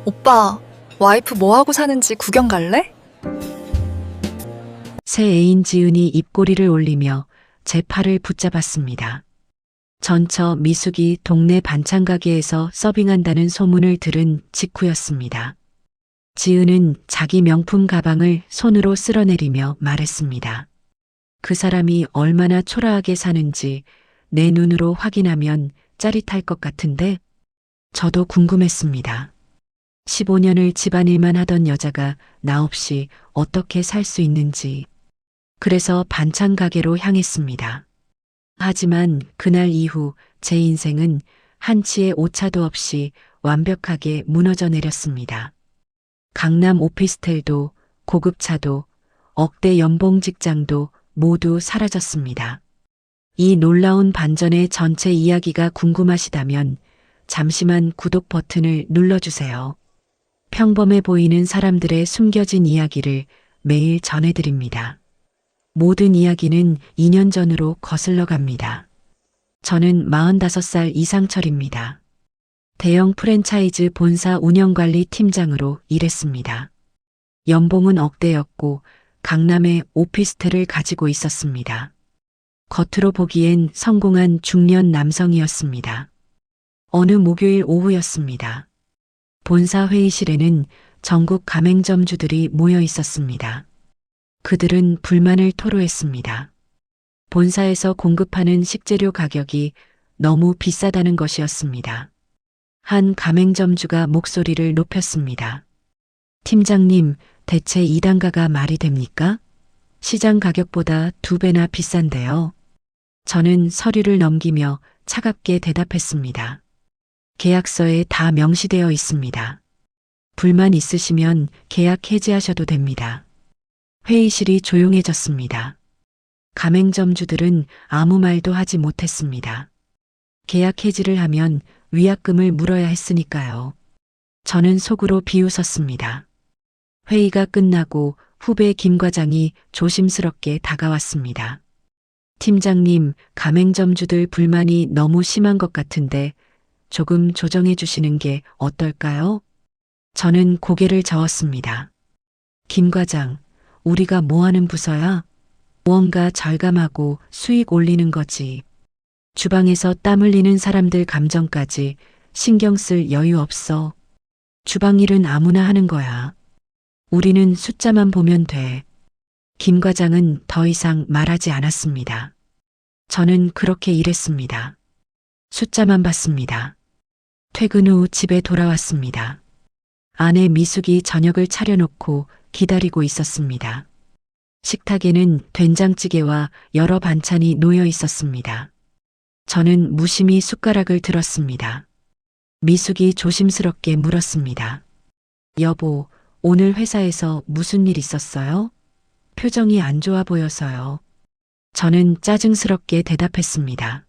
오빠, 와이프 뭐하고 사는지 구경 갈래? 새 애인 지은이 입꼬리를 올리며 제 팔을 붙잡았습니다. 전처 미숙이 동네 반찬 가게에서 서빙한다는 소문을 들은 직후였습니다. 지은은 자기 명품 가방을 손으로 쓸어내리며 말했습니다. 그 사람이 얼마나 초라하게 사는지 내 눈으로 확인하면 짜릿할 것 같은데 저도 궁금했습니다. 15년을 집안일만 하던 여자가 나 없이 어떻게 살 수 있는지. 그래서 반찬 가게로 향했습니다. 하지만 그날 이후 제 인생은 한치의 오차도 없이 완벽하게 무너져 내렸습니다. 강남 오피스텔도 고급차도 억대 연봉 직장도 모두 사라졌습니다. 이 놀라운 반전의 전체 이야기가 궁금하시다면 잠시만 구독 버튼을 눌러주세요. 평범해 보이는 사람들의 숨겨진 이야기를 매일 전해드립니다. 모든 이야기는 2년 전으로 거슬러 갑니다. 저는 45살 이상철입니다. 대형 프랜차이즈 본사 운영관리 팀장으로 일했습니다. 연봉은 억대였고 강남에 오피스텔을 가지고 있었습니다. 겉으로 보기엔 성공한 중년 남성이었습니다. 어느 목요일 오후였습니다. 본사 회의실에는 전국 가맹점주들이 모여 있었습니다. 그들은 불만을 토로했습니다. 본사에서 공급하는 식재료 가격이 너무 비싸다는 것이었습니다. 한 가맹점주가 목소리를 높였습니다. 팀장님, 대체 이 단가가 말이 됩니까? 시장 가격보다 2배나 비싼데요. 저는 서류를 넘기며 차갑게 대답했습니다. 계약서에 다 명시되어 있습니다. 불만 있으시면 계약 해지하셔도 됩니다. 회의실이 조용해졌습니다. 가맹점주들은 아무 말도 하지 못했습니다. 계약 해지를 하면 위약금을 물어야 했으니까요. 저는 속으로 비웃었습니다. 회의가 끝나고 후배 김 과장이 조심스럽게 다가왔습니다. 팀장님, 가맹점주들 불만이 너무 심한 것 같은데 조금 조정해 주시는 게 어떨까요? 저는 고개를 저었습니다. 김 과장, 우리가 뭐 하는 부서야? 무언가 절감하고 수익 올리는 거지. 주방에서 땀 흘리는 사람들 감정까지 신경 쓸 여유 없어. 주방 일은 아무나 하는 거야. 우리는 숫자만 보면 돼. 김 과장은 더 이상 말하지 않았습니다. 저는 그렇게 일했습니다. 숫자만 봤습니다. 퇴근 후 집에 돌아왔습니다. 아내 미숙이 저녁을 차려놓고 기다리고 있었습니다. 식탁에는 된장찌개와 여러 반찬이 놓여 있었습니다. 저는 무심히 숟가락을 들었습니다. 미숙이 조심스럽게 물었습니다. 여보, 오늘 회사에서 무슨 일 있었어요? 표정이 안 좋아 보여서요. 저는 짜증스럽게 대답했습니다.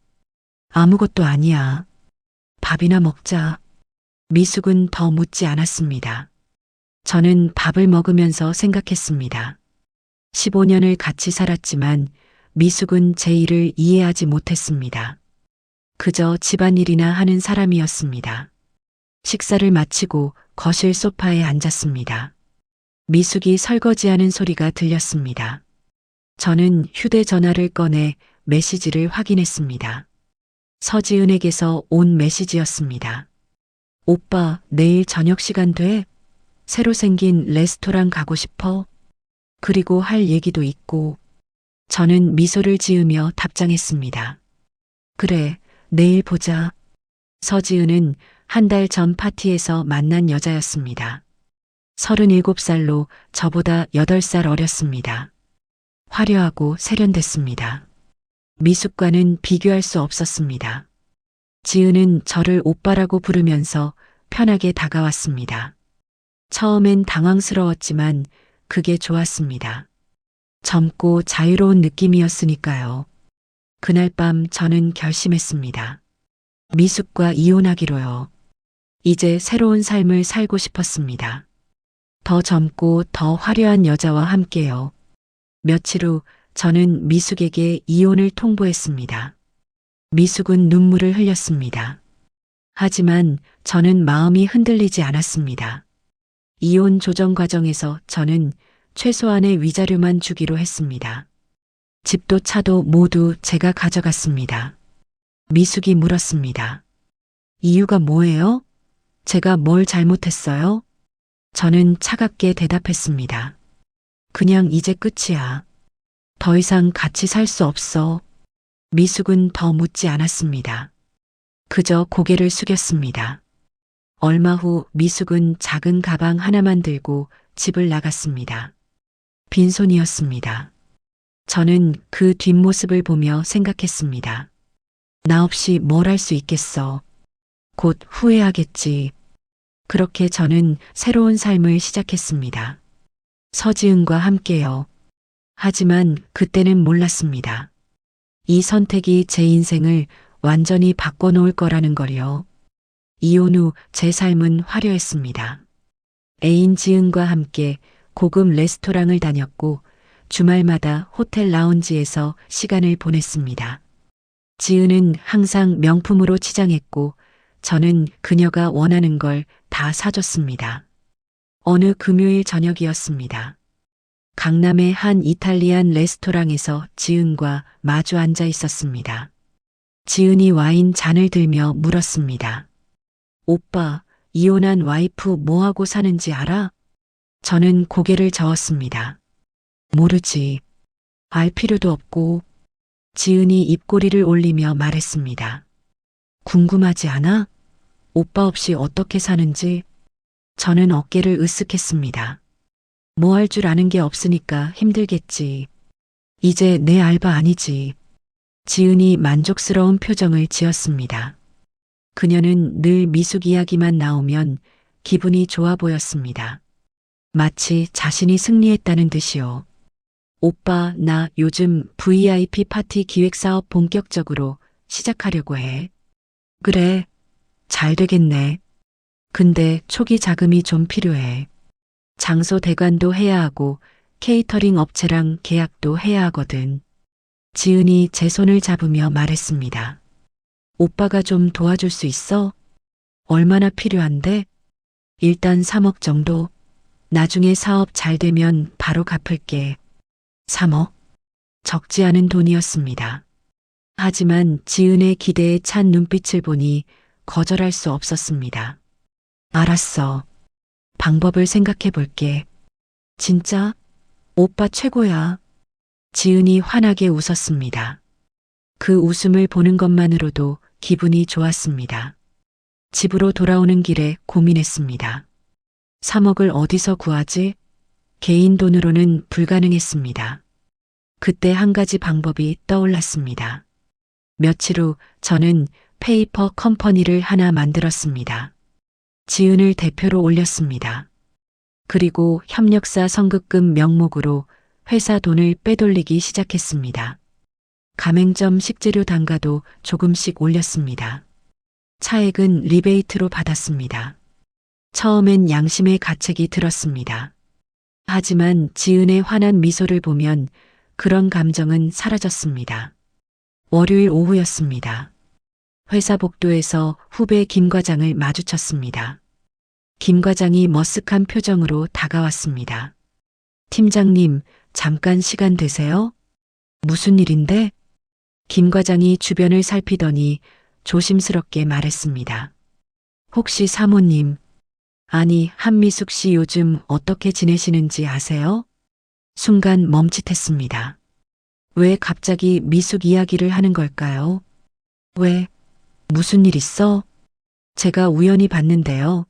아무것도 아니야. 밥이나 먹자. 미숙은 더 묻지 않았습니다. 저는 밥을 먹으면서 생각했습니다. 15년을 같이 살았지만 미숙은 제 일을 이해하지 못했습니다. 그저 집안일이나 하는 사람이었습니다. 식사를 마치고 거실 소파에 앉았습니다. 미숙이 설거지하는 소리가 들렸습니다. 저는 휴대전화를 꺼내 메시지를 확인했습니다. 서지은에게서 온 메시지였습니다. 오빠, 내일 저녁 시간 돼? 새로 생긴 레스토랑 가고 싶어? 그리고 할 얘기도 있고. 저는 미소를 지으며 답장했습니다. 그래, 내일 보자. 서지은은 한 달 전 파티에서 만난 여자였습니다. 37살로 저보다 8살 어렸습니다. 화려하고 세련됐습니다. 미숙과는 비교할 수 없었습니다. 지은은 저를 오빠라고 부르면서 편하게 다가왔습니다. 처음엔 당황스러웠지만 그게 좋았습니다. 젊고 자유로운 느낌이었으니까요. 그날 밤 저는 결심했습니다. 미숙과 이혼하기로요. 이제 새로운 삶을 살고 싶었습니다. 더 젊고 더 화려한 여자와 함께요. 며칠 후 저는 미숙에게 이혼을 통보했습니다. 미숙은 눈물을 흘렸습니다. 하지만 저는 마음이 흔들리지 않았습니다. 이혼 조정 과정에서 저는 최소한의 위자료만 주기로 했습니다. 집도 차도 모두 제가 가져갔습니다. 미숙이 물었습니다. 이유가 뭐예요? 제가 뭘 잘못했어요? 저는 차갑게 대답했습니다. 그냥 이제 끝이야. 더 이상 같이 살 수 없어. 미숙은 더 묻지 않았습니다. 그저 고개를 숙였습니다. 얼마 후 미숙은 작은 가방 하나만 들고 집을 나갔습니다. 빈손이었습니다. 저는 그 뒷모습을 보며 생각했습니다. 나 없이 뭘 할 수 있겠어. 곧 후회하겠지. 그렇게 저는 새로운 삶을 시작했습니다. 서지은과 함께요. 하지만 그때는 몰랐습니다. 이 선택이 제 인생을 완전히 바꿔놓을 거라는 걸요. 이혼 후 제 삶은 화려했습니다. 애인 지은과 함께 고급 레스토랑을 다녔고 주말마다 호텔 라운지에서 시간을 보냈습니다. 지은은 항상 명품으로 치장했고 저는 그녀가 원하는 걸 다 사줬습니다. 어느 금요일 저녁이었습니다. 강남의 한 이탈리안 레스토랑에서 지은과 마주 앉아 있었습니다. 지은이 와인 잔을 들며 물었습니다. 오빠, 이혼한 와이프 뭐하고 사는지 알아? 저는 고개를 저었습니다. 모르지. 알 필요도 없고. 지은이 입꼬리를 올리며 말했습니다. 궁금하지 않아? 오빠 없이 어떻게 사는지. 저는 어깨를 으쓱했습니다. 뭐 할 줄 아는 게 없으니까 힘들겠지. 이제 내 알바 아니지. 지은이 만족스러운 표정을 지었습니다. 그녀는 늘 미숙 이야기만 나오면 기분이 좋아 보였습니다. 마치 자신이 승리했다는 듯이요. 오빠, 나 요즘 VIP 파티 기획 사업 본격적으로 시작하려고 해. 그래, 잘 되겠네. 근데 초기 자금이 좀 필요해. 장소 대관도 해야 하고 케이터링 업체랑 계약도 해야 하거든. 지은이 제 손을 잡으며 말했습니다. 오빠가 좀 도와줄 수 있어? 얼마나 필요한데? 일단 3억 정도. 나중에 사업 잘 되면 바로 갚을게. 3억? 적지 않은 돈이었습니다. 하지만 지은의 기대에 찬 눈빛을 보니 거절할 수 없었습니다. 알았어. 방법을 생각해 볼게. 진짜? 오빠 최고야. 지은이 환하게 웃었습니다. 그 웃음을 보는 것만으로도 기분이 좋았습니다. 집으로 돌아오는 길에 고민했습니다. 3억을 어디서 구하지? 개인 돈으로는 불가능했습니다. 그때 한 가지 방법이 떠올랐습니다. 며칠 후 저는 페이퍼 컴퍼니를 하나 만들었습니다. 지은을 대표로 올렸습니다. 그리고 협력사 선급금 명목으로 회사 돈을 빼돌리기 시작했습니다. 가맹점 식재료 단가도 조금씩 올렸습니다. 차액은 리베이트로 받았습니다. 처음엔 양심의 가책이 들었습니다. 하지만 지은의 환한 미소를 보면 그런 감정은 사라졌습니다. 월요일 오후였습니다. 회사 복도에서 후배 김 과장을 마주쳤습니다. 김 과장이 머쓱한 표정으로 다가왔습니다. 팀장님, 잠깐 시간 되세요? 무슨 일인데? 김 과장이 주변을 살피더니 조심스럽게 말했습니다. 혹시 사모님, 아니 한미숙 씨 요즘 어떻게 지내시는지 아세요? 순간 멈칫했습니다. 왜 갑자기 미숙 이야기를 하는 걸까요? 왜? 무슨 일 있어? 제가 우연히 봤는데요.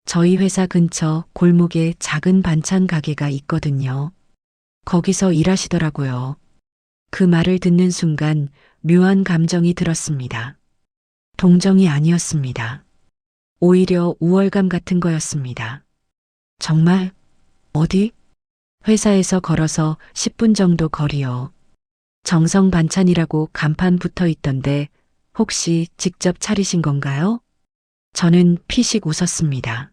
저희 회사 근처 골목에 작은 반찬 가게가 있거든요. 거기서 일하시더라고요. 그 말을 듣는 순간 묘한 감정이 들었습니다. 동정이 아니었습니다. 오히려 우월감 같은 거였습니다. 정말? 어디? 회사에서 걸어서 10분 정도 거리요. 정성 반찬이라고 간판 붙어 있던데 혹시 직접 차리신 건가요? 저는 피식 웃었습니다.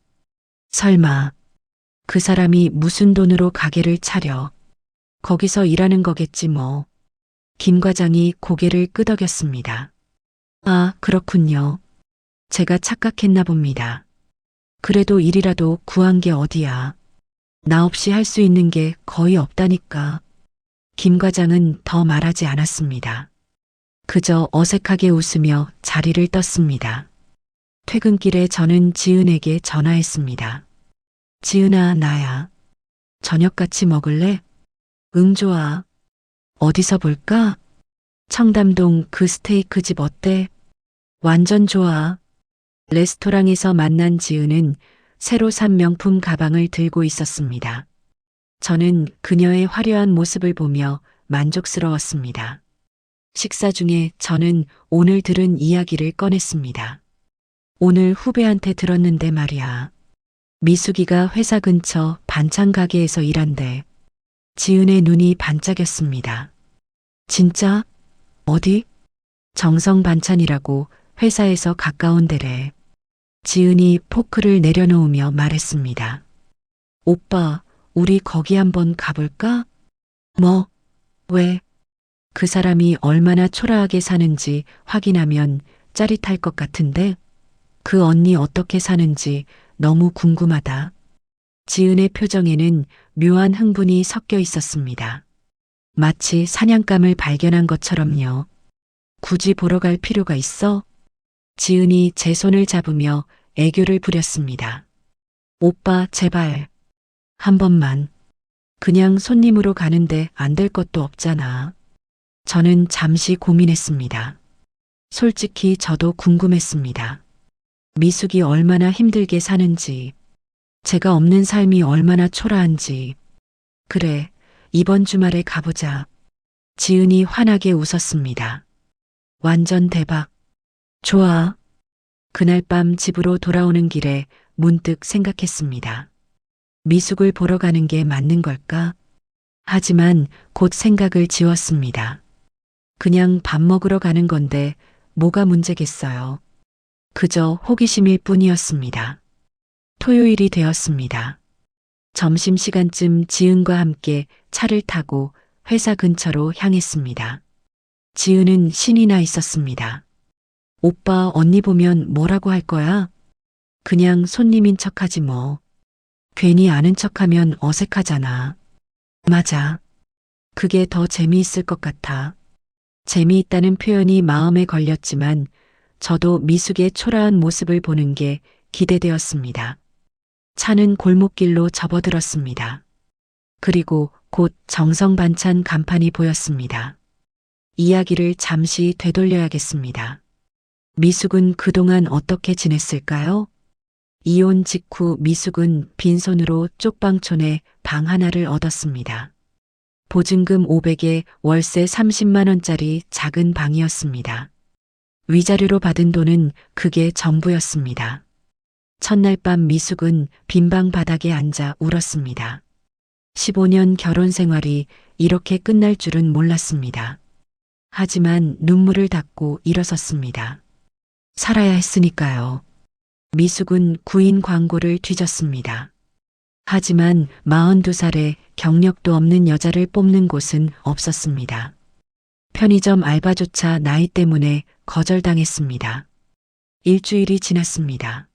설마 그 사람이 무슨 돈으로 가게를 차려 거기서 일하는 거겠지 뭐. 김 과장이 고개를 끄덕였습니다. 아, 그렇군요. 제가 착각했나 봅니다. 그래도 일이라도 구한 게 어디야. 나 없이 할 수 있는 게 거의 없다니까. 김 과장은 더 말하지 않았습니다. 그저 어색하게 웃으며 자리를 떴습니다. 퇴근길에 저는 지은에게 전화했습니다. 지은아, 나야. 저녁 같이 먹을래? 응, 좋아. 어디서 볼까? 청담동 그 스테이크 집 어때? 완전 좋아. 레스토랑에서 만난 지은은 새로 산 명품 가방을 들고 있었습니다. 저는 그녀의 화려한 모습을 보며 만족스러웠습니다. 식사 중에 저는 오늘 들은 이야기를 꺼냈습니다. 오늘 후배한테 들었는데 말이야. 미숙이가 회사 근처 반찬 가게에서 일한대. 지은의 눈이 반짝였습니다. 진짜? 어디? 정성 반찬이라고 회사에서 가까운 데래. 지은이 포크를 내려놓으며 말했습니다. 오빠, 우리 거기 한번 가볼까? 뭐? 왜? 그 사람이 얼마나 초라하게 사는지 확인하면 짜릿할 것 같은데? 그 언니 어떻게 사는지 너무 궁금하다. 지은의 표정에는 묘한 흥분이 섞여 있었습니다. 마치 사냥감을 발견한 것처럼요. 굳이 보러 갈 필요가 있어? 지은이 제 손을 잡으며 애교를 부렸습니다. 오빠, 제발. 한 번만. 그냥 손님으로 가는데 안 될 것도 없잖아. 저는 잠시 고민했습니다. 솔직히 저도 궁금했습니다. 미숙이 얼마나 힘들게 사는지, 제가 없는 삶이 얼마나 초라한지. 그래, 이번 주말에 가보자. 지은이 환하게 웃었습니다. 완전 대박. 좋아. 그날 밤 집으로 돌아오는 길에 문득 생각했습니다. 미숙을 보러 가는 게 맞는 걸까? 하지만 곧 생각을 지웠습니다. 그냥 밥 먹으러 가는 건데 뭐가 문제겠어요. 그저 호기심일 뿐이었습니다. 토요일이 되었습니다. 점심시간쯤 지은과 함께 차를 타고 회사 근처로 향했습니다. 지은은 신이 나 있었습니다. 오빠, 언니 보면 뭐라고 할 거야? 그냥 손님인 척하지 뭐. 괜히 아는 척하면 어색하잖아. 맞아. 그게 더 재미있을 것 같아. 재미있다는 표현이 마음에 걸렸지만 저도 미숙의 초라한 모습을 보는 게 기대되었습니다. 차는 골목길로 접어들었습니다. 그리고 곧 정성 반찬 간판이 보였습니다. 이야기를 잠시 되돌려야겠습니다. 미숙은 그동안 어떻게 지냈을까요? 이혼 직후 미숙은 빈손으로 쪽방촌에 방 하나를 얻었습니다. 보증금 500에 월세 30만 원짜리 작은 방이었습니다. 위자료로 받은 돈은 그게 전부였습니다. 첫날 밤 미숙은 빈방 바닥에 앉아 울었습니다. 15년 결혼 생활이 이렇게 끝날 줄은 몰랐습니다. 하지만 눈물을 닦고 일어섰습니다. 살아야 했으니까요. 미숙은 구인 광고를 뒤졌습니다. 하지만 42살에 경력도 없는 여자를 뽑는 곳은 없었습니다. 편의점 알바조차 나이 때문에 거절당했습니다. 일주일이 지났습니다.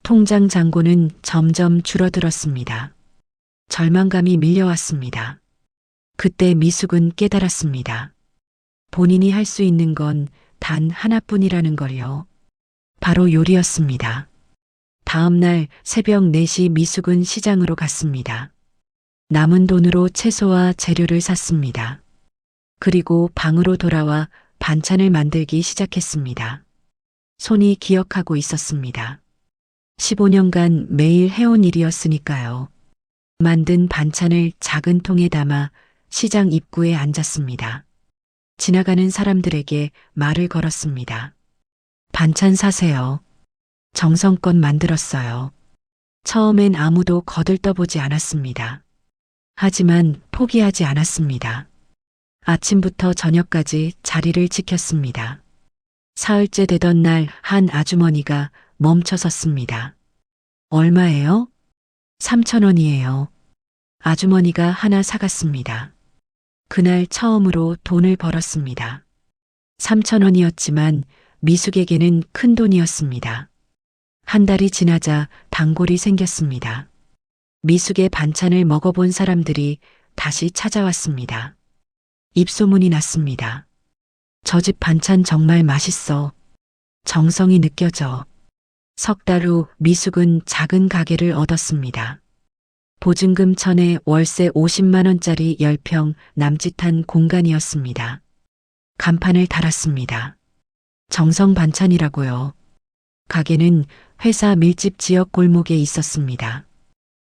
통장 잔고는 점점 줄어들었습니다. 절망감이 밀려왔습니다. 그때 미숙은 깨달았습니다. 본인이 할 수 있는 건 단 하나뿐이라는 걸요. 바로 요리였습니다. 다음 날 새벽 4시 미숙은 시장으로 갔습니다. 남은 돈으로 채소와 재료를 샀습니다. 그리고 방으로 돌아와 반찬을 만들기 시작했습니다. 손이 기억하고 있었습니다. 15년간 매일 해온 일이었으니까요. 만든 반찬을 작은 통에 담아 시장 입구에 앉았습니다. 지나가는 사람들에게 말을 걸었습니다. 반찬 사세요. 정성껏 만들었어요. 처음엔 아무도 거들떠보지 않았습니다. 하지만 포기하지 않았습니다. 아침부터 저녁까지 자리를 지켰습니다. 사흘째 되던 날 한 아주머니가 멈춰 섰습니다. 얼마예요? 3,000원이에요. 아주머니가 하나 사갔습니다. 그날 처음으로 돈을 벌었습니다. 3,000원이었지만 미숙에게는 큰 돈이었습니다. 한 달이 지나자 단골이 생겼습니다. 미숙의 반찬을 먹어본 사람들이 다시 찾아왔습니다. 입소문이 났습니다. 저 집 반찬 정말 맛있어. 정성이 느껴져. 석 달 후 미숙은 작은 가게를 얻었습니다. 보증금 1,000에 월세 50만 원짜리 10평 남짓한 공간이었습니다. 간판을 달았습니다. 정성 반찬이라고요. 가게는 회사 밀집 지역 골목에 있었습니다.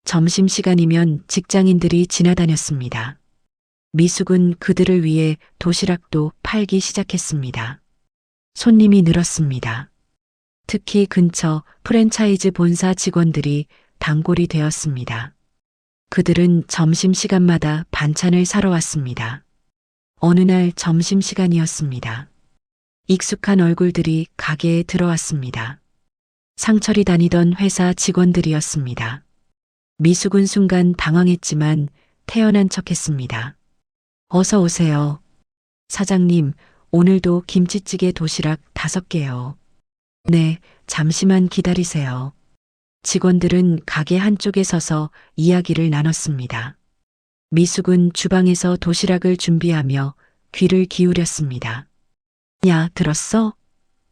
점심시간이면 직장인들이 지나다녔습니다. 미숙은 그들을 위해 도시락도 팔기 시작했습니다. 손님이 늘었습니다. 특히 근처 프랜차이즈 본사 직원들이 단골이 되었습니다. 그들은 점심시간마다 반찬을 사러 왔습니다. 어느 날 점심시간이었습니다. 익숙한 얼굴들이 가게에 들어왔습니다. 상철이 다니던 회사 직원들이었습니다. 미숙은 순간 당황했지만 태연한 척했습니다. 어서 오세요. 사장님, 오늘도 김치찌개 도시락 5개요. 네, 잠시만 기다리세요. 직원들은 가게 한쪽에 서서 이야기를 나눴습니다. 미숙은 주방에서 도시락을 준비하며 귀를 기울였습니다. 야, 들었어?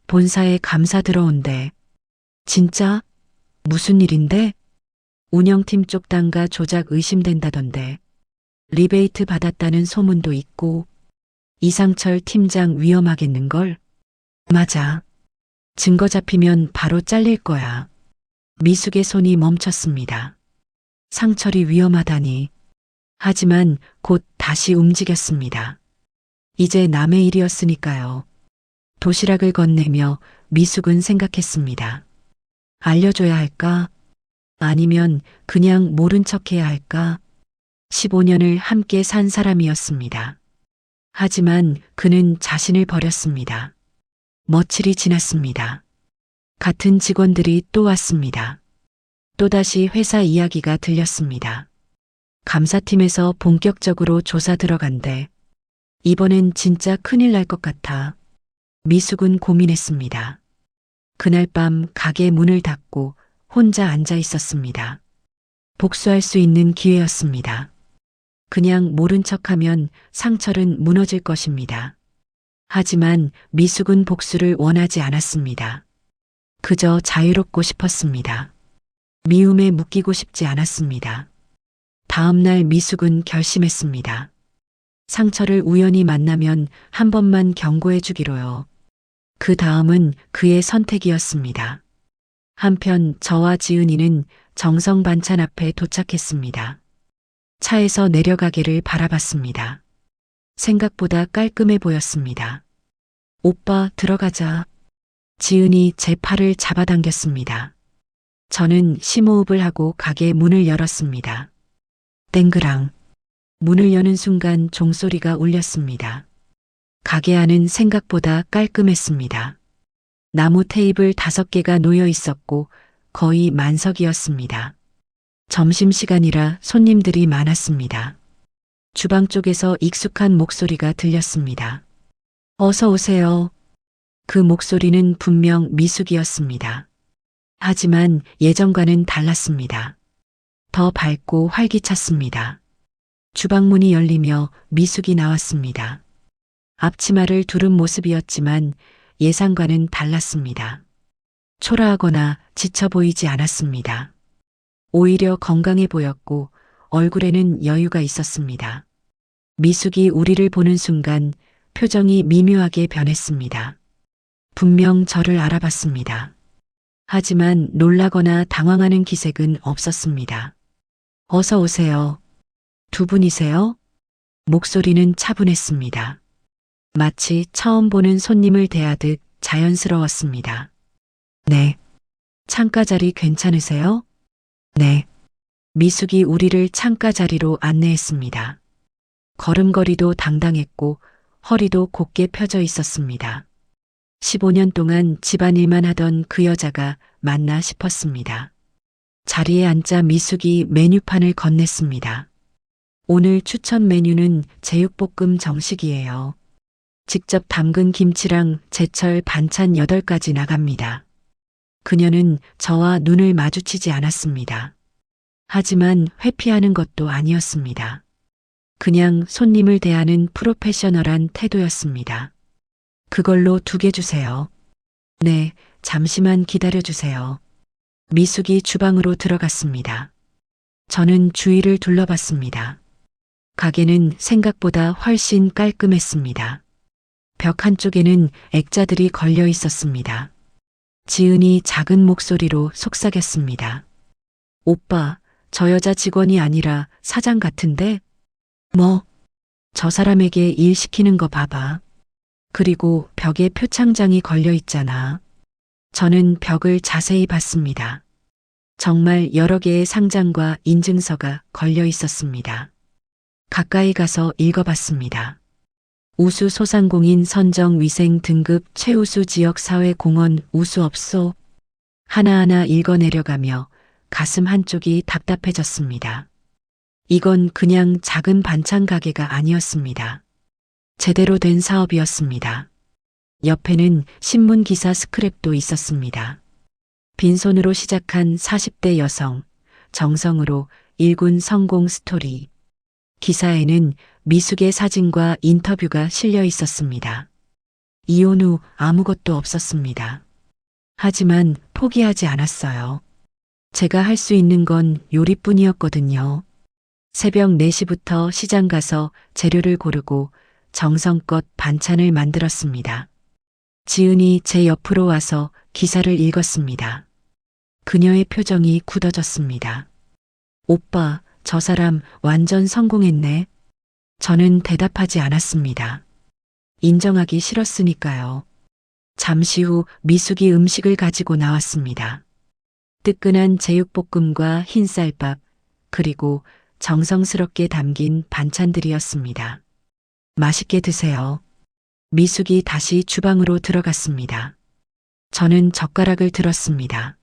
본사에 감사 들어온대. 진짜? 무슨 일인데? 운영팀 쪽 단가 조작 의심된다던데. 리베이트 받았다는 소문도 있고. 이상철 팀장 위험하겠는걸? 맞아. 증거 잡히면 바로 잘릴 거야. 미숙의 손이 멈췄습니다. 상철이 위험하다니. 하지만 곧 다시 움직였습니다. 이제 남의 일이었으니까요. 도시락을 건네며 미숙은 생각했습니다. 알려줘야 할까? 아니면 그냥 모른 척해야 할까? 15년을 함께 산 사람이었습니다. 하지만 그는 자신을 버렸습니다. 며칠이 지났습니다. 같은 직원들이 또 왔습니다. 또다시 회사 이야기가 들렸습니다. 감사팀에서 본격적으로 조사 들어간대. 이번엔 진짜 큰일 날 것 같아. 미숙은 고민했습니다. 그날 밤 가게 문을 닫고 혼자 앉아 있었습니다. 복수할 수 있는 기회였습니다. 그냥 모른 척하면 상철은 무너질 것입니다. 하지만 미숙은 복수를 원하지 않았습니다. 그저 자유롭고 싶었습니다. 미움에 묶이고 싶지 않았습니다. 다음 날 미숙은 결심했습니다. 상철을 우연히 만나면 한 번만 경고해 주기로요. 그 다음은 그의 선택이었습니다. 한편 저와 지은이는 정성 반찬 앞에 도착했습니다. 차에서 내려가기를 바라봤습니다. 생각보다 깔끔해 보였습니다. 오빠, 들어가자. 지은이 제 팔을 잡아당겼습니다. 저는 심호흡을 하고 가게 문을 열었습니다. 땡그랑. 문을 여는 순간 종소리가 울렸습니다. 가게 안은 생각보다 깔끔했습니다. 나무 테이블 5개가 놓여 있었고 거의 만석이었습니다. 점심시간이라 손님들이 많았습니다. 주방 쪽에서 익숙한 목소리가 들렸습니다. 어서 오세요. 그 목소리는 분명 미숙이었습니다. 하지만 예전과는 달랐습니다. 더 밝고 활기찼습니다. 주방문이 열리며 미숙이 나왔습니다. 앞치마를 두른 모습이었지만 예상과는 달랐습니다. 초라하거나 지쳐 보이지 않았습니다. 오히려 건강해 보였고 얼굴에는 여유가 있었습니다. 미숙이 우리를 보는 순간 표정이 미묘하게 변했습니다. 분명 저를 알아봤습니다. 하지만 놀라거나 당황하는 기색은 없었습니다. 어서 오세요. 두 분이세요? 목소리는 차분했습니다. 마치 처음 보는 손님을 대하듯 자연스러웠습니다. 네. 창가 자리 괜찮으세요? 네. 미숙이 우리를 창가 자리로 안내했습니다. 걸음걸이도 당당했고 허리도 곧게 펴져 있었습니다. 15년 동안 집안일만 하던 그 여자가 맞나 싶었습니다. 자리에 앉자 미숙이 메뉴판을 건넸습니다. 오늘 추천 메뉴는 제육볶음 정식이에요. 직접 담근 김치랑 제철 반찬 8가지 나갑니다. 그녀는 저와 눈을 마주치지 않았습니다. 하지만 회피하는 것도 아니었습니다. 그냥 손님을 대하는 프로페셔널한 태도였습니다. 그걸로 2개 주세요. 네, 잠시만 기다려주세요. 미숙이 주방으로 들어갔습니다. 저는 주위를 둘러봤습니다. 가게는 생각보다 훨씬 깔끔했습니다. 벽 한쪽에는 액자들이 걸려 있었습니다. 지은이 작은 목소리로 속삭였습니다. 오빠, 저 여자 직원이 아니라 사장 같은데? 뭐? 저 사람에게 일 시키는 거 봐봐. 그리고 벽에 표창장이 걸려 있잖아. 저는 벽을 자세히 봤습니다. 정말 여러 개의 상장과 인증서가 걸려 있었습니다. 가까이 가서 읽어봤습니다. 우수 소상공인 선정 위생 등급 최우수 지역사회공헌 우수업소. 하나하나 읽어내려가며 가슴 한쪽이 답답해졌습니다. 이건 그냥 작은 반찬 가게가 아니었습니다. 제대로 된 사업이었습니다. 옆에는 신문 기사 스크랩도 있었습니다. 빈손으로 시작한 40대 여성, 정성으로 일군 성공 스토리. 기사에는 미숙의 사진과 인터뷰가 실려 있었습니다. 이혼 후 아무것도 없었습니다. 하지만 포기하지 않았어요. 제가 할 수 있는 건 요리뿐이었거든요. 새벽 4시부터 시장 가서 재료를 고르고 정성껏 반찬을 만들었습니다. 지은이 제 옆으로 와서 기사를 읽었습니다. 그녀의 표정이 굳어졌습니다. 오빠, 저 사람 완전 성공했네. 저는 대답하지 않았습니다. 인정하기 싫었으니까요. 잠시 후 미숙이 음식을 가지고 나왔습니다. 뜨끈한 제육볶음과 흰쌀밥, 그리고 정성스럽게 담긴 반찬들이었습니다. 맛있게 드세요. 미숙이 다시 주방으로 들어갔습니다. 저는 젓가락을 들었습니다.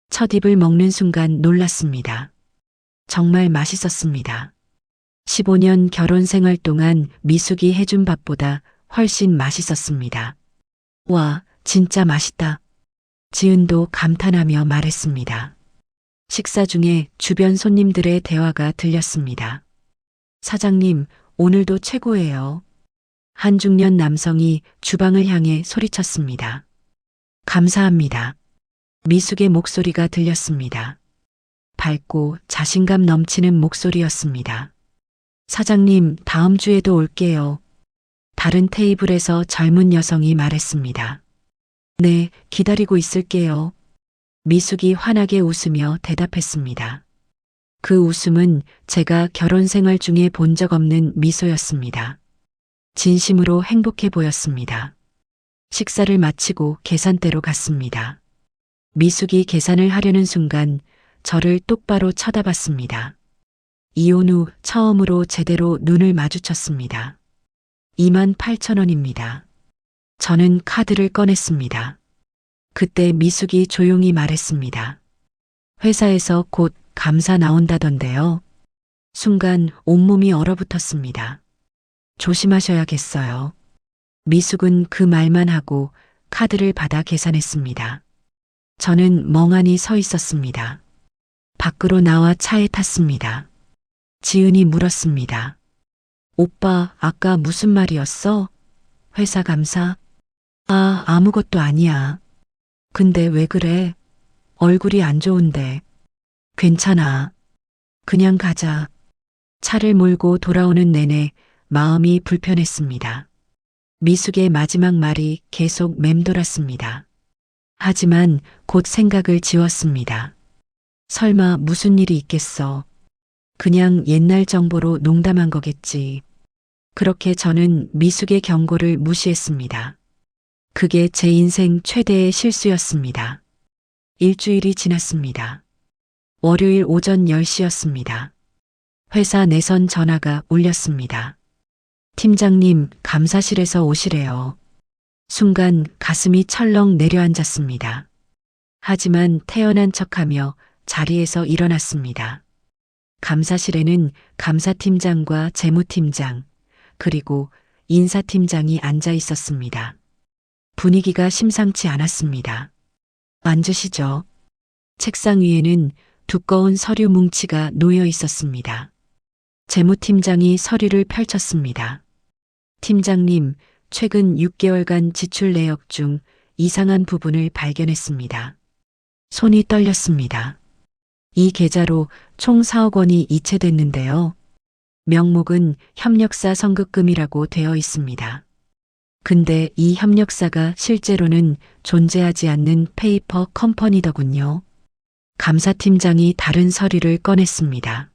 첫 입을 먹는 순간 놀랐습니다. 정말 맛있었습니다. 15년 결혼 생활 동안 미숙이 해준 밥보다 훨씬 맛있었습니다. 와, 진짜 맛있다. 지은도 감탄하며 말했습니다. 식사 중에 주변 손님들의 대화가 들렸습니다. 사장님, 오늘도 최고예요. 한 중년 남성이 주방을 향해 소리쳤습니다. 감사합니다. 미숙의 목소리가 들렸습니다. 밝고 자신감 넘치는 목소리였습니다. 사장님, 다음 주에도 올게요. 다른 테이블에서 젊은 여성이 말했습니다. 네, 기다리고 있을게요. 미숙이 환하게 웃으며 대답했습니다. 그 웃음은 제가 결혼 생활 중에 본 적 없는 미소였습니다. 진심으로 행복해 보였습니다. 식사를 마치고 계산대로 갔습니다. 미숙이 계산을 하려는 순간 저를 똑바로 쳐다봤습니다. 이혼 후 처음으로 제대로 눈을 마주쳤습니다. 28,000원입니다. 저는 카드를 꺼냈습니다. 그때 미숙이 조용히 말했습니다. 회사에서 곧 감사 나온다던데요. 순간 온몸이 얼어붙었습니다. 조심하셔야겠어요. 미숙은 그 말만 하고 카드를 받아 계산했습니다. 저는 멍하니 서 있었습니다. 밖으로 나와 차에 탔습니다. 지은이 물었습니다. 오빠, 아까 무슨 말이었어? 회사 감사? 아, 아무것도 아니야. 근데 왜 그래? 얼굴이 안 좋은데. 괜찮아. 그냥 가자. 차를 몰고 돌아오는 내내 마음이 불편했습니다. 미숙의 마지막 말이 계속 맴돌았습니다. 하지만 곧 생각을 지웠습니다. 설마 무슨 일이 있겠어. 그냥 옛날 정보로 농담한 거겠지. 그렇게 저는 미숙의 경고를 무시했습니다. 그게 제 인생 최대의 실수였습니다. 일주일이 지났습니다. 월요일 오전 10시였습니다. 회사 내선 전화가 울렸습니다. 팀장님, 감사실에서 오시래요. 순간 가슴이 철렁 내려앉았습니다. 하지만 태연한 척하며 자리에서 일어났습니다. 감사실에는 감사팀장과 재무팀장, 그리고 인사팀장이 앉아 있었습니다. 분위기가 심상치 않았습니다. 앉으시죠. 책상 위에는 두꺼운 서류 뭉치가 놓여 있었습니다. 재무팀장이 서류를 펼쳤습니다. 팀장님, 최근 6개월간 지출 내역 중 이상한 부분을 발견했습니다. 손이 떨렸습니다. 이 계좌로 총 4억 원이 이체됐는데요. 명목은 협력사 선급금이라고 되어 있습니다. 근데 이 협력사가 실제로는 존재하지 않는 페이퍼 컴퍼니더군요. 감사팀장이 다른 서류를 꺼냈습니다.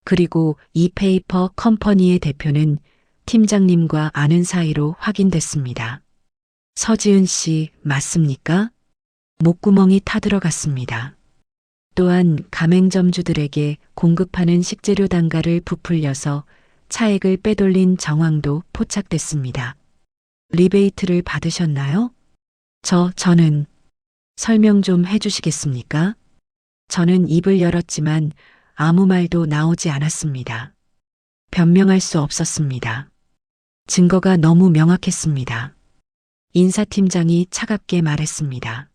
그리고 이 페이퍼 컴퍼니의 대표는 팀장님과 아는 사이로 확인됐습니다. 서지은 씨, 맞습니까? 목구멍이 타들어갔습니다. 또한 가맹점주들에게 공급하는 식재료 단가를 부풀려서 차액을 빼돌린 정황도 포착됐습니다. 리베이트를 받으셨나요? 저는 설명 좀 해주시겠습니까? 저는 입을 열었지만 아무 말도 나오지 않았습니다. 변명할 수 없었습니다. 증거가 너무 명확했습니다. 인사팀장이 차갑게 말했습니다.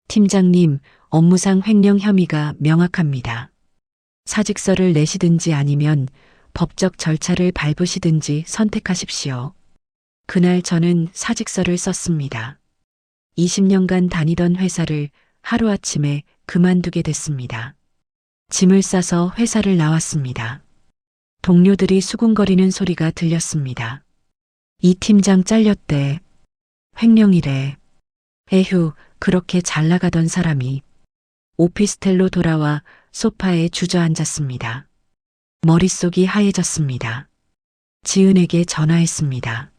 팀장님, 업무상 횡령 혐의가 명확합니다. 사직서를 내시든지 아니면 법적 절차를 밟으시든지 선택하십시오. 그날 저는 사직서를 썼습니다. 20년간 다니던 회사를 하루아침에 그만두게 됐습니다. 짐을 싸서 회사를 나왔습니다. 동료들이 수군거리는 소리가 들렸습니다. 이 팀장 잘렸대. 횡령이래. 에휴, 그렇게 잘 나가던 사람이. 오피스텔로 돌아와 소파에 주저앉았습니다. 머릿속이 하얘졌습니다. 지은에게 전화했습니다.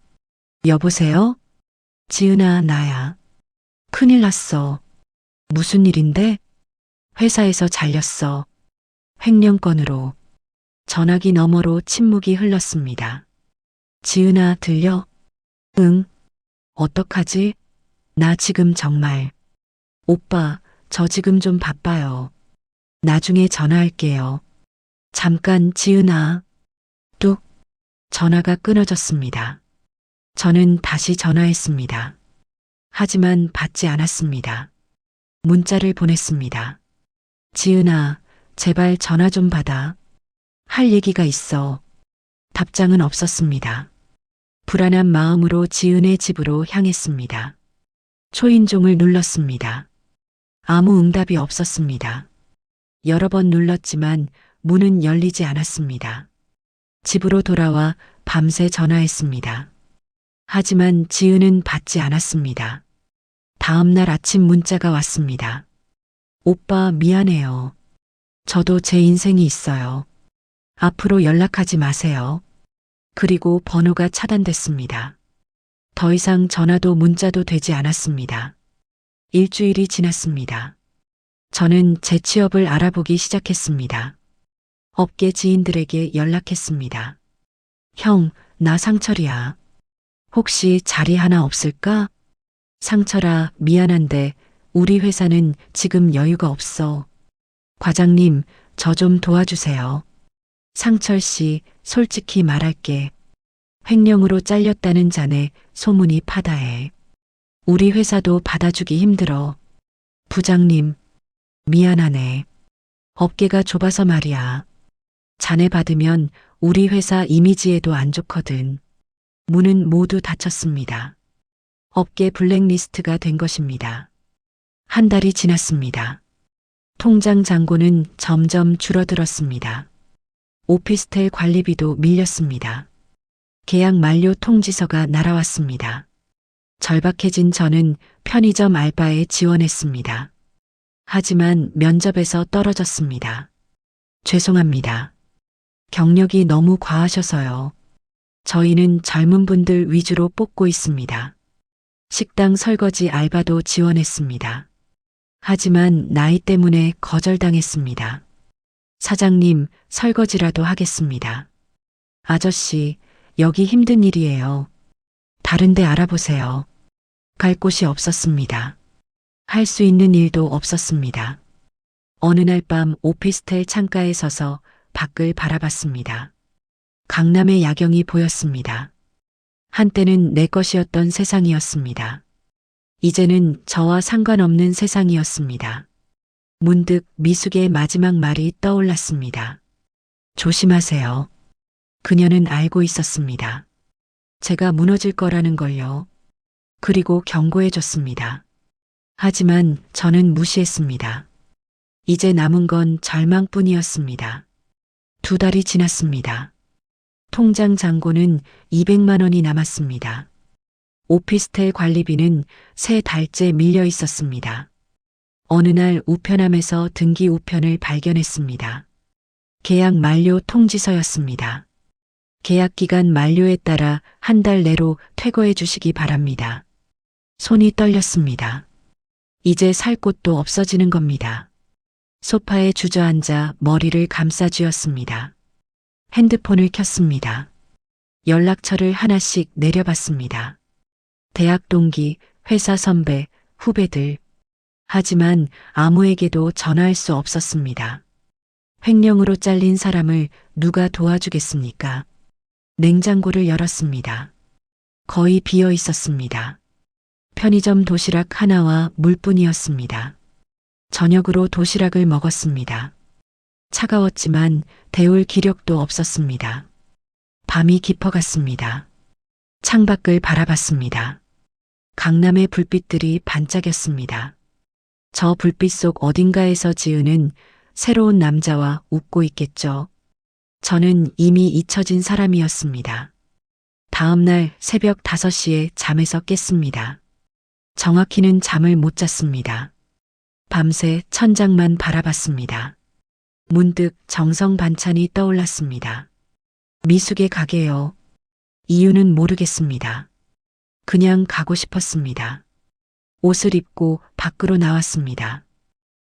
여보세요? 지은아, 나야. 큰일 났어. 무슨 일인데? 회사에서 잘렸어. 횡령건으로. 전화기 너머로 침묵이 흘렀습니다. 지은아, 들려? 응. 어떡하지? 나 지금 정말. 오빠, 저 지금 좀 바빠요. 나중에 전화할게요. 잠깐, 지은아. 뚝. 전화가 끊어졌습니다. 저는 다시 전화했습니다. 하지만 받지 않았습니다. 문자를 보냈습니다. 지은아, 제발 전화 좀 받아. 할 얘기가 있어. 답장은 없었습니다. 불안한 마음으로 지은의 집으로 향했습니다. 초인종을 눌렀습니다. 아무 응답이 없었습니다. 여러 번 눌렀지만 문은 열리지 않았습니다. 집으로 돌아와 밤새 전화했습니다. 하지만 지은은 받지 않았습니다. 다음 날 아침 문자가 왔습니다. 오빠, 미안해요. 저도 제 인생이 있어요. 앞으로 연락하지 마세요. 그리고 번호가 차단됐습니다. 더 이상 전화도 문자도 되지 않았습니다. 일주일이 지났습니다. 저는 재취업을 알아보기 시작했습니다. 업계 지인들에게 연락했습니다. 형, 나 상철이야. 혹시 자리 하나 없을까? 상철아, 미안한데 우리 회사는 지금 여유가 없어. 과장님, 저 좀 도와주세요. 상철 씨, 솔직히 말할게. 횡령으로 잘렸다는 자네 소문이 파다해. 우리 회사도 받아주기 힘들어. 부장님, 미안하네. 업계가 좁아서 말이야. 자네 받으면 우리 회사 이미지에도 안 좋거든. 문은 모두 닫혔습니다. 업계 블랙리스트가 된 것입니다. 한 달이 지났습니다. 통장 잔고는 점점 줄어들었습니다. 오피스텔 관리비도 밀렸습니다. 계약 만료 통지서가 날아왔습니다. 절박해진 저는 편의점 알바에 지원했습니다. 하지만 면접에서 떨어졌습니다. 죄송합니다. 경력이 너무 과하셔서요. 저희는 젊은 분들 위주로 뽑고 있습니다. 식당 설거지 알바도 지원했습니다. 하지만 나이 때문에 거절당했습니다. 사장님, 설거지라도 하겠습니다. 아저씨, 여기 힘든 일이에요. 다른 데 알아보세요. 갈 곳이 없었습니다. 할 수 있는 일도 없었습니다. 어느 날 밤 오피스텔 창가에 서서 밖을 바라봤습니다. 강남의 야경이 보였습니다. 한때는 내 것이었던 세상이었습니다. 이제는 저와 상관없는 세상이었습니다. 문득 미숙의 마지막 말이 떠올랐습니다. 조심하세요. 그녀는 알고 있었습니다. 제가 무너질 거라는 걸요. 그리고 경고해줬습니다. 하지만 저는 무시했습니다. 이제 남은 건 절망뿐이었습니다. 2달이 지났습니다. 통장 잔고는 200만 원이 남았습니다. 오피스텔 관리비는 3달째 밀려 있었습니다. 어느 날 우편함에서 등기 우편을 발견했습니다. 계약 만료 통지서였습니다. 계약 기간 만료에 따라 1달 내로 퇴거해 주시기 바랍니다. 손이 떨렸습니다. 이제 살 곳도 없어지는 겁니다. 소파에 주저앉아 머리를 감싸쥐었습니다. 핸드폰을 켰습니다. 연락처를 하나씩 내려봤습니다. 대학 동기, 회사 선배, 후배들. 하지만 아무에게도 전화할 수 없었습니다. 횡령으로 잘린 사람을 누가 도와주겠습니까? 냉장고를 열었습니다. 거의 비어 있었습니다. 편의점 도시락 하나와 물뿐이었습니다. 저녁으로 도시락을 먹었습니다. 차가웠지만 데울 기력도 없었습니다. 밤이 깊어갔습니다. 창밖을 바라봤습니다. 강남의 불빛들이 반짝였습니다. 저 불빛 속 어딘가에서 지은은 새로운 남자와 웃고 있겠죠. 저는 이미 잊혀진 사람이었습니다. 다음 날 새벽 5시에 잠에서 깼습니다. 정확히는 잠을 못 잤습니다. 밤새 천장만 바라봤습니다. 문득 정성 반찬이 떠올랐습니다. 미숙의 가게요. 이유는 모르겠습니다. 그냥 가고 싶었습니다. 옷을 입고 밖으로 나왔습니다.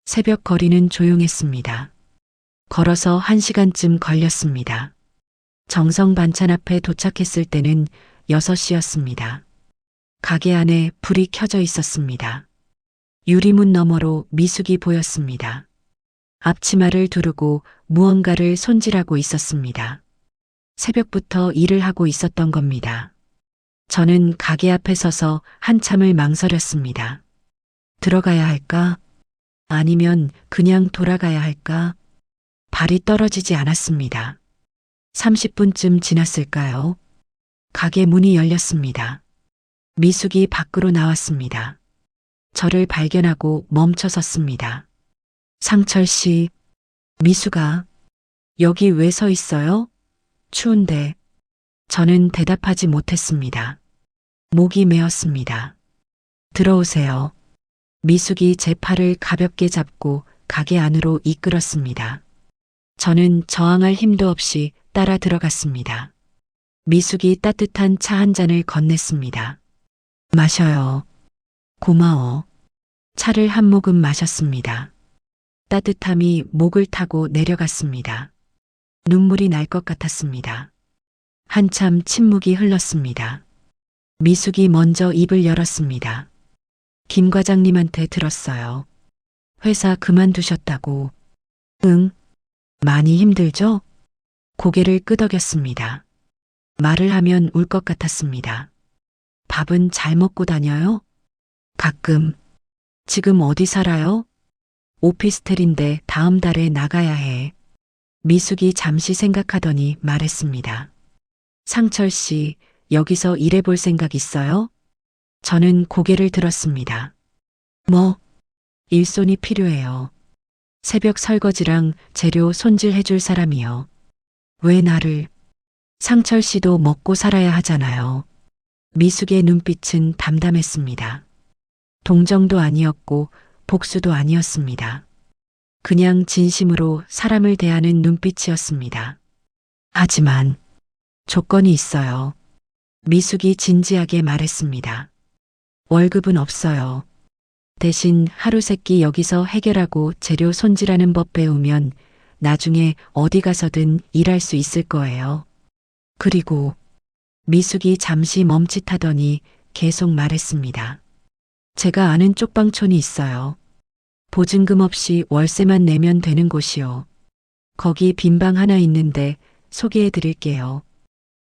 새벽 거리는 조용했습니다. 걸어서 1시간쯤 걸렸습니다. 정성 반찬 앞에 도착했을 때는 6시였습니다. 가게 안에 불이 켜져 있었습니다. 유리문 너머로 미숙이 보였습니다. 앞치마를 두르고 무언가를 손질하고 있었습니다. 새벽부터 일을 하고 있었던 겁니다. 저는 가게 앞에 서서 한참을 망설였습니다. 들어가야 할까? 아니면 그냥 돌아가야 할까? 발이 떨어지지 않았습니다. 30분쯤 지났을까요? 가게 문이 열렸습니다. 미숙이 밖으로 나왔습니다. 저를 발견하고 멈춰 섰습니다. 상철 씨, 미숙아, 여기 왜 서 있어요? 추운데. 저는 대답하지 못했습니다. 목이 메었습니다. 들어오세요. 미숙이 제 팔을 가볍게 잡고 가게 안으로 이끌었습니다. 저는 저항할 힘도 없이 따라 들어갔습니다. 미숙이 따뜻한 차 한 잔을 건넸습니다. 마셔요. 고마워. 차를 한 모금 마셨습니다. 따뜻함이 목을 타고 내려갔습니다. 눈물이 날 것 같았습니다. 한참 침묵이 흘렀습니다. 미숙이 먼저 입을 열었습니다. 김 과장님한테 들었어요. 회사 그만두셨다고. 응. 많이 힘들죠? 고개를 끄덕였습니다. 말을 하면 울 것 같았습니다. 밥은 잘 먹고 다녀요? 가끔. 지금 어디 살아요? 오피스텔인데 다음 달에 나가야 해. 미숙이 잠시 생각하더니 말했습니다. 상철 씨, 여기서 일해볼 생각 있어요? 저는 고개를 들었습니다. 뭐? 일손이 필요해요. 새벽 설거지랑 재료 손질해줄 사람이요. 왜 나를? 상철 씨도 먹고 살아야 하잖아요. 미숙의 눈빛은 담담했습니다. 동정도 아니었고 복수도 아니었습니다. 그냥 진심으로 사람을 대하는 눈빛이었습니다. 하지만 조건이 있어요. 미숙이 진지하게 말했습니다. 월급은 없어요. 대신 하루 세끼 여기서 해결하고 재료 손질하는 법 배우면 나중에 어디 가서든 일할 수 있을 거예요. 그리고 미숙이 잠시 멈칫하더니 계속 말했습니다. 제가 아는 쪽방촌이 있어요. 보증금 없이 월세만 내면 되는 곳이요. 거기 빈방 하나 있는데 소개해 드릴게요.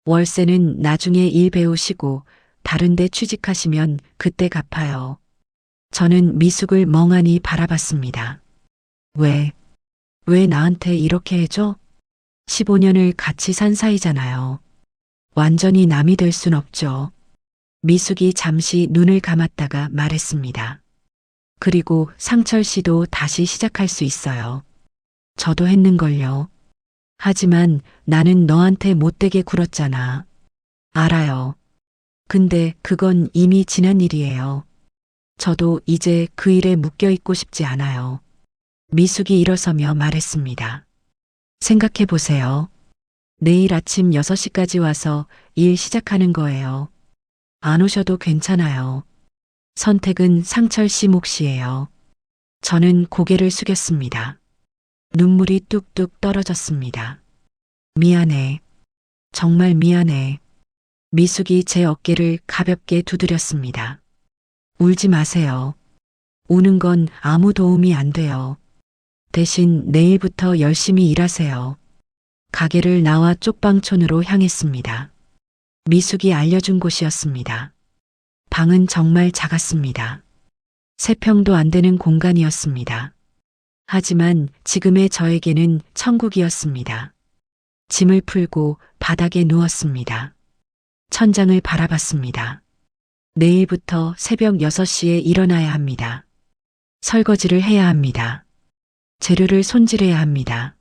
월세는 나중에 일 배우시고 다른 데 취직하시면 그때 갚아요. 저는 미숙을 멍하니 바라봤습니다. 왜 나한테 이렇게 해줘? 15년을 같이 산 사이잖아요. 완전히 남이 될 순 없죠. 미숙이 잠시 눈을 감았다가 말했습니다. 그리고 상철 씨도 다시 시작할 수 있어요. 저도 했는걸요. 하지만 나는 너한테 못되게 굴었잖아. 알아요. 근데 그건 이미 지난 일이에요. 저도 이제 그 일에 묶여 있고 싶지 않아요. 미숙이 일어서며 말했습니다. 생각해 보세요. 내일 아침 6시까지 와서 일 시작하는 거예요. 안 오셔도 괜찮아요. 선택은 상철 씨 몫이에요. 저는 고개를 숙였습니다. 눈물이 뚝뚝 떨어졌습니다. 미안해. 정말 미안해. 미숙이 제 어깨를 가볍게 두드렸습니다. 울지 마세요. 우는 건 아무 도움이 안 돼요. 대신 내일부터 열심히 일하세요. 가게를 나와 쪽방촌으로 향했습니다. 미숙이 알려준 곳이었습니다. 방은 정말 작았습니다. 3평도 안 되는 공간이었습니다. 하지만 지금의 저에게는 천국이었습니다. 짐을 풀고 바닥에 누웠습니다. 천장을 바라봤습니다. 내일부터 새벽 6시에 일어나야 합니다. 설거지를 해야 합니다. 재료를 손질해야 합니다.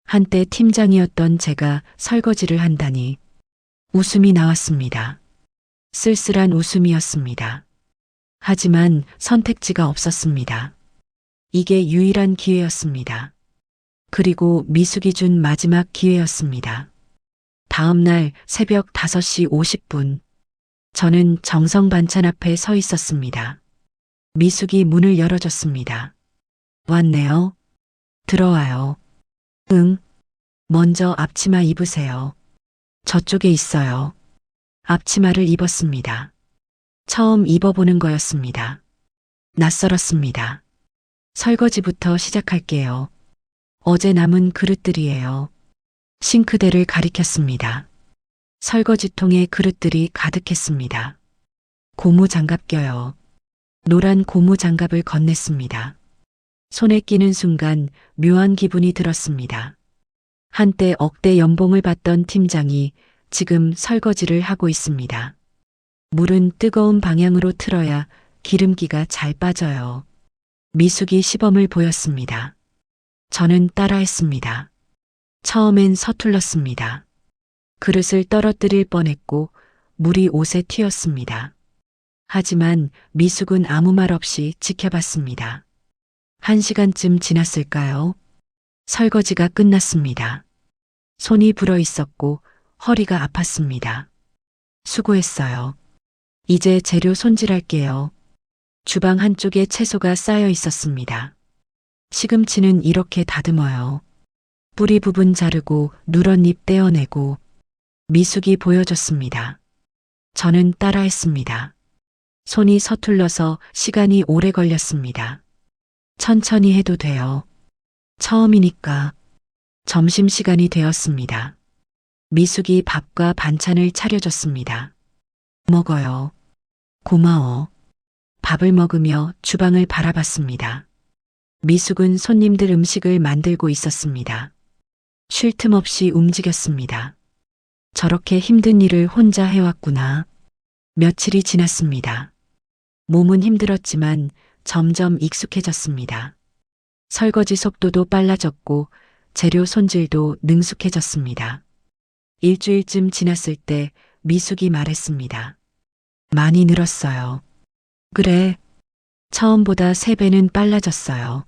한때 팀장이었던 제가 설거지를 한다니 웃음이 나왔습니다. 쓸쓸한 웃음이었습니다. 하지만 선택지가 없었습니다. 이게 유일한 기회였습니다. 그리고 미숙이 준 마지막 기회였습니다. 다음 날 새벽 5시 50분, 저는 정성 반찬 앞에 서 있었습니다. 미숙이 문을 열어줬습니다. 왔네요. 들어와요. 응. 먼저 앞치마 입으세요. 저쪽에 있어요. 앞치마를 입었습니다. 처음 입어보는 거였습니다. 낯설었습니다. 설거지부터 시작할게요. 어제 남은 그릇들이에요. 싱크대를 가리켰습니다. 설거지통에 그릇들이 가득했습니다. 고무장갑 껴요. 노란 고무장갑을 건넸습니다. 손에 끼는 순간 묘한 기분이 들었습니다. 한때 억대 연봉을 받던 팀장이 지금 설거지를 하고 있습니다. 물은 뜨거운 방향으로 틀어야 기름기가 잘 빠져요. 미숙이 시범을 보였습니다. 저는 따라했습니다. 처음엔 서툴렀습니다. 그릇을 떨어뜨릴 뻔했고 물이 옷에 튀었습니다. 하지만 미숙은 아무 말 없이 지켜봤습니다. 1시간쯤 지났을까요? 설거지가 끝났습니다. 손이 불어 있었고 허리가 아팠습니다. 수고했어요. 이제 재료 손질할게요. 주방 한쪽에 채소가 쌓여 있었습니다. 시금치는 이렇게 다듬어요. 뿌리 부분 자르고 누런 잎 떼어내고. 미숙이 보여줬습니다. 저는 따라했습니다. 손이 서툴러서 시간이 오래 걸렸습니다. 천천히 해도 돼요. 처음이니까. 점심시간이 되었습니다. 미숙이 밥과 반찬을 차려줬습니다. 먹어요. 고마워. 밥을 먹으며 주방을 바라봤습니다. 미숙은 손님들 음식을 만들고 있었습니다. 쉴 틈 없이 움직였습니다. 저렇게 힘든 일을 혼자 해왔구나. 며칠이 지났습니다. 몸은 힘들었지만 점점 익숙해졌습니다. 설거지 속도도 빨라졌고 재료 손질도 능숙해졌습니다. 일주일쯤 지났을 때 미숙이 말했습니다. 많이 늘었어요. 그래. 처음보다 3배는 빨라졌어요.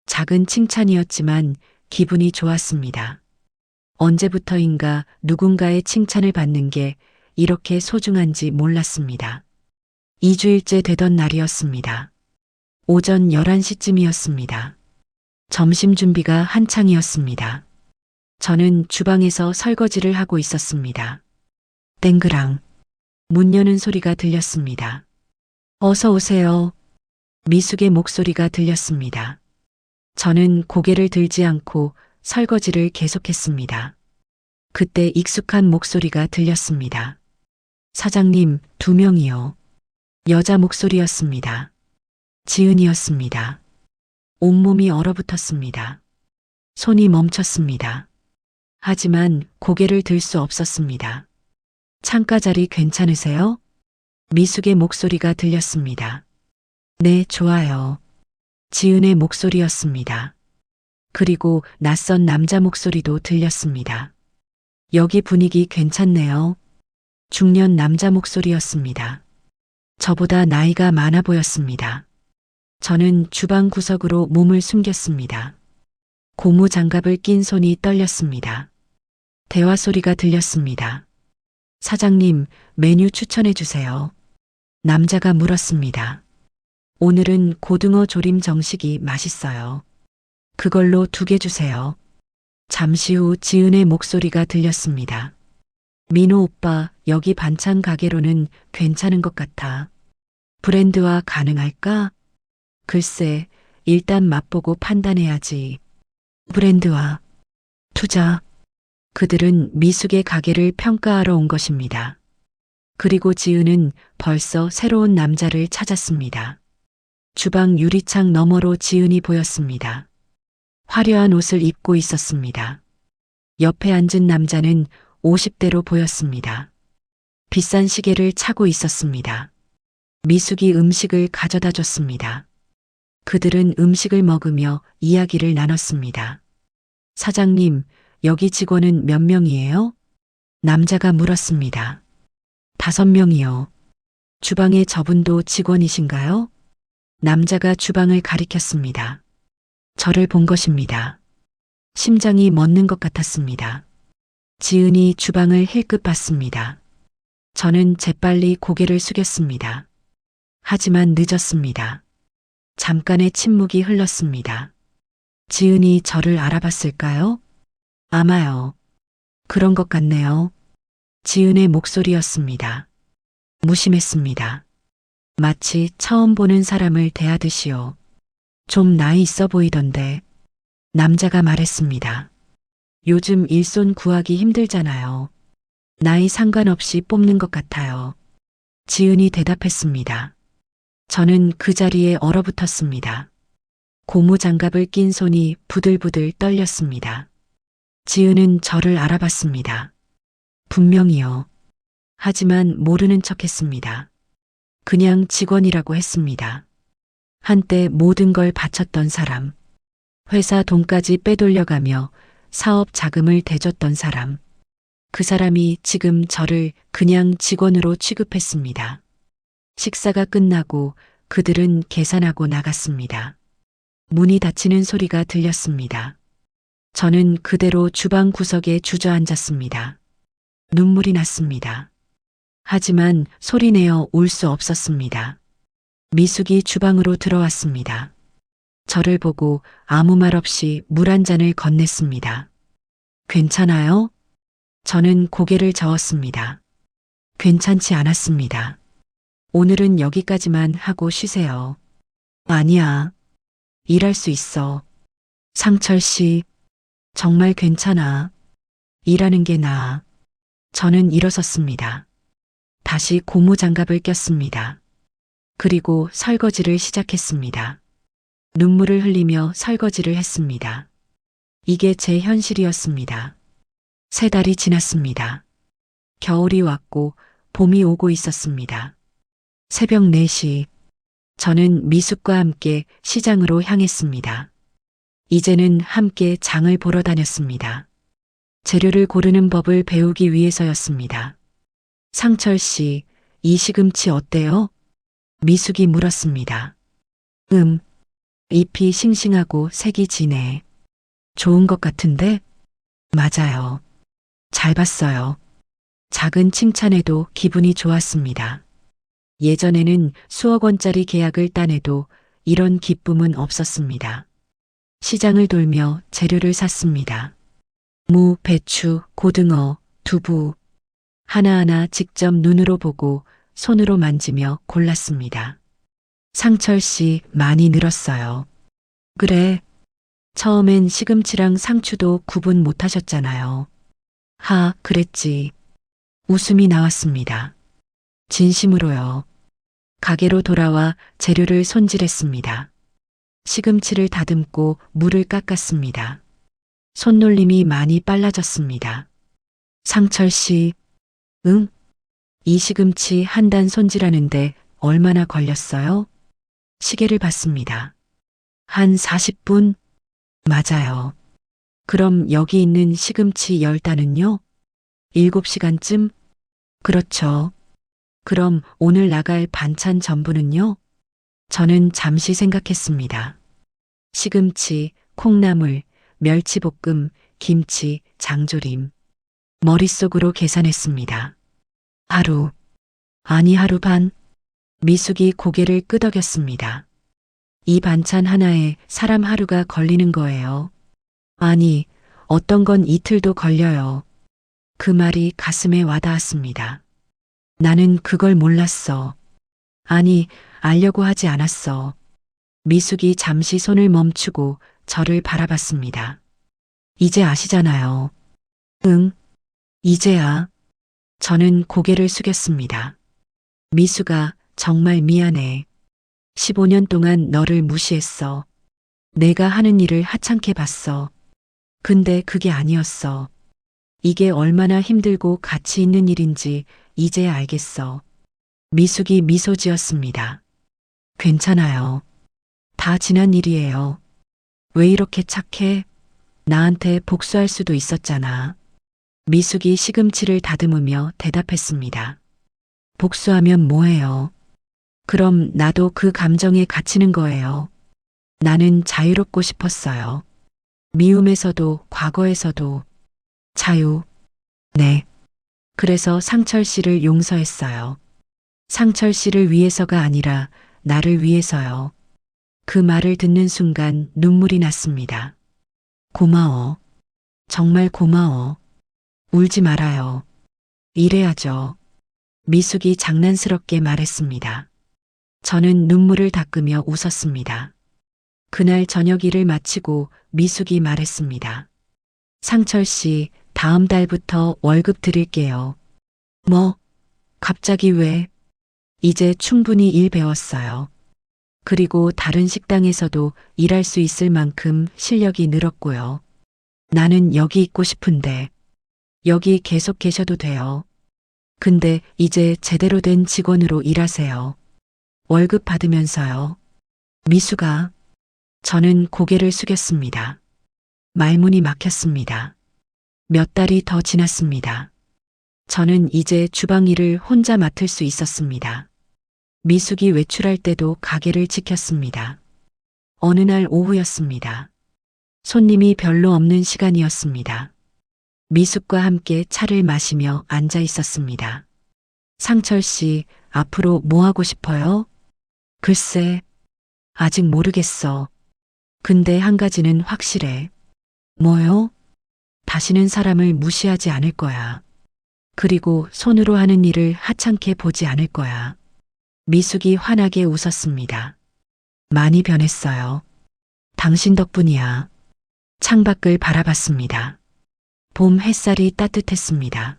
작은 칭찬이었지만 기분이 좋았습니다. 언제부터인가 누군가의 칭찬을 받는 게 이렇게 소중한지 몰랐습니다. 2주일째 되던 날이었습니다. 오전 11시쯤이었습니다. 점심 준비가 한창이었습니다. 저는 주방에서 설거지를 하고 있었습니다. 땡그랑. 문 여는 소리가 들렸습니다. 어서 오세요. 미숙의 목소리가 들렸습니다. 저는 고개를 들지 않고 설거지를 계속했습니다. 그때 익숙한 목소리가 들렸습니다. 사장님, 2명이요. 여자 목소리였습니다. 지은이었습니다. 온몸이 얼어붙었습니다. 손이 멈췄습니다. 하지만 고개를 들 수 없었습니다. 창가 자리 괜찮으세요? 미숙의 목소리가 들렸습니다. 네, 좋아요. 지은의 목소리였습니다. 그리고 낯선 남자 목소리도 들렸습니다. 여기 분위기 괜찮네요. 중년 남자 목소리였습니다. 저보다 나이가 많아 보였습니다. 저는 주방 구석으로 몸을 숨겼습니다. 고무 장갑을 낀 손이 떨렸습니다. 대화 소리가 들렸습니다. 사장님, 메뉴 추천해 주세요. 남자가 물었습니다. 오늘은 고등어 조림 정식이 맛있어요. 그걸로 2개 주세요. 잠시 후 지은의 목소리가 들렸습니다. 민호 오빠, 여기 반찬 가게로는 괜찮은 것 같아. 브랜드화 가능할까? 글쎄, 일단 맛보고 판단해야지. 브랜드화, 투자. 그들은 미숙의 가게를 평가하러 온 것입니다. 그리고 지은은 벌써 새로운 남자를 찾았습니다. 주방 유리창 너머로 지은이 보였습니다. 화려한 옷을 입고 있었습니다. 옆에 앉은 남자는 50대로 보였습니다. 비싼 시계를 차고 있었습니다. 미숙이 음식을 가져다 줬습니다. 그들은 음식을 먹으며 이야기를 나눴습니다. 사장님, 여기 직원은 몇 명이에요? 남자가 물었습니다. 5명이요. 주방에 저분도 직원이신가요? 남자가 주방을 가리켰습니다. 저를 본 것입니다. 심장이 멎는 것 같았습니다. 지은이 주방을 힐끗 봤습니다. 저는 재빨리 고개를 숙였습니다. 하지만 늦었습니다. 잠깐의 침묵이 흘렀습니다. 지은이 저를 알아봤을까요? 아마요. 그런 것 같네요. 지은의 목소리였습니다. 무심했습니다. 마치 처음 보는 사람을 대하듯이요. 좀 나이 있어 보이던데. 남자가 말했습니다. 요즘 일손 구하기 힘들잖아요. 나이 상관없이 뽑는 것 같아요. 지은이 대답했습니다. 저는 그 자리에 얼어붙었습니다. 고무 장갑을 낀 손이 부들부들 떨렸습니다. 지은은 저를 알아봤습니다. 분명히요. 하지만 모르는 척했습니다. 그냥 직원이라고 했습니다. 한때 모든 걸 바쳤던 사람. 회사 돈까지 빼돌려가며 사업 자금을 대줬던 사람. 그 사람이 지금 저를 그냥 직원으로 취급했습니다. 식사가 끝나고 그들은 계산하고 나갔습니다. 문이 닫히는 소리가 들렸습니다. 저는 그대로 주방 구석에 주저앉았습니다. 눈물이 났습니다. 하지만 소리내어 울 수 없었습니다. 미숙이 주방으로 들어왔습니다. 저를 보고 아무 말 없이 물 한 잔을 건넸습니다. 괜찮아요? 저는 고개를 저었습니다. 괜찮지 않았습니다. 오늘은 여기까지만 하고 쉬세요. 아니야. 일할 수 있어. 상철 씨, 정말 괜찮아. 일하는 게 나아. 저는 일어섰습니다. 다시 고무 장갑을 꼈습니다. 그리고 설거지를 시작했습니다. 눈물을 흘리며 설거지를 했습니다. 이게 제 현실이었습니다. 3달이 지났습니다. 겨울이 왔고 봄이 오고 있었습니다. 새벽 4시, 저는 미숙과 함께 시장으로 향했습니다. 이제는 함께 장을 보러 다녔습니다. 재료를 고르는 법을 배우기 위해서였습니다. 상철 씨, 이 시금치 어때요? 미숙이 물었습니다. 잎이 싱싱하고 색이 진해. 좋은 것 같은데? 맞아요. 잘 봤어요. 작은 칭찬에도 기분이 좋았습니다. 예전에는 수억 원짜리 계약을 따내도 이런 기쁨은 없었습니다. 시장을 돌며 재료를 샀습니다. 무, 배추, 고등어, 두부. 하나하나 직접 눈으로 보고 손으로 만지며 골랐습니다. 상철 씨 많이 늘었어요. 그래. 처음엔 시금치랑 상추도 구분 못 하셨잖아요. 그랬지. 웃음이 나왔습니다. 진심으로요. 가게로 돌아와 재료를 손질했습니다. 시금치를 다듬고 물을 깎았습니다. 손놀림이 많이 빨라졌습니다. 상철 씨, 응? 이 시금치 한 단 손질하는데 얼마나 걸렸어요? 시계를 봤습니다. 한 40분? 맞아요. 그럼 여기 있는 시금치 10단은요? 7시간쯤? 그렇죠. 그럼 오늘 나갈 반찬 전부는요? 저는 잠시 생각했습니다. 시금치, 콩나물, 멸치볶음, 김치, 장조림. 머릿속으로 계산했습니다. 하루, 아니 하루 반. 미숙이 고개를 끄덕였습니다. 이 반찬 하나에 사람 하루가 걸리는 거예요. 아니, 어떤 건 이틀도 걸려요. 그 말이 가슴에 와닿았습니다. 나는 그걸 몰랐어. 아니, 알려고 하지 않았어. 미숙이 잠시 손을 멈추고 저를 바라봤습니다. 이제 아시잖아요. 응, 이제야. 저는 고개를 숙였습니다. 미숙아, 정말 미안해. 15년 동안 너를 무시했어. 내가 하는 일을 하찮게 봤어. 근데 그게 아니었어. 이게 얼마나 힘들고 가치 있는 일인지 이제야 알겠어. 미숙이 미소 지었습니다. 괜찮아요. 다 지난 일이에요. 왜 이렇게 착해? 나한테 복수할 수도 있었잖아. 미숙이 시금치를 다듬으며 대답했습니다. 복수하면 뭐해요? 그럼 나도 그 감정에 갇히는 거예요. 나는 자유롭고 싶었어요. 미움에서도 과거에서도 자유. 네. 그래서 상철 씨를 용서했어요. 상철 씨를 위해서가 아니라 나를 위해서요. 그 말을 듣는 순간 눈물이 났습니다. 고마워. 정말 고마워. 울지 말아요. 이래야죠. 미숙이 장난스럽게 말했습니다. 저는 눈물을 닦으며 웃었습니다. 그날 저녁 일을 마치고 미숙이 말했습니다. 상철 씨, 다음 달부터 월급 드릴게요. 뭐? 갑자기 왜? 이제 충분히 일 배웠어요. 그리고 다른 식당에서도 일할 수 있을 만큼 실력이 늘었고요. 나는 여기 있고 싶은데, 여기 계속 계셔도 돼요. 근데 이제 제대로 된 직원으로 일하세요. 월급 받으면서요. 미숙아, 저는 고개를 숙였습니다. 말문이 막혔습니다. 몇 달이 더 지났습니다. 저는 이제 주방 일을 혼자 맡을 수 있었습니다. 미숙이 외출할 때도 가게를 지켰습니다. 어느 날 오후였습니다. 손님이 별로 없는 시간이었습니다. 미숙과 함께 차를 마시며 앉아 있었습니다. 상철 씨, 앞으로 뭐 하고 싶어요? 글쎄, 아직 모르겠어. 근데 한 가지는 확실해. 뭐요? 다시는 사람을 무시하지 않을 거야. 그리고 손으로 하는 일을 하찮게 보지 않을 거야. 미숙이 환하게 웃었습니다. 많이 변했어요. 당신 덕분이야. 창밖을 바라봤습니다. 봄 햇살이 따뜻했습니다.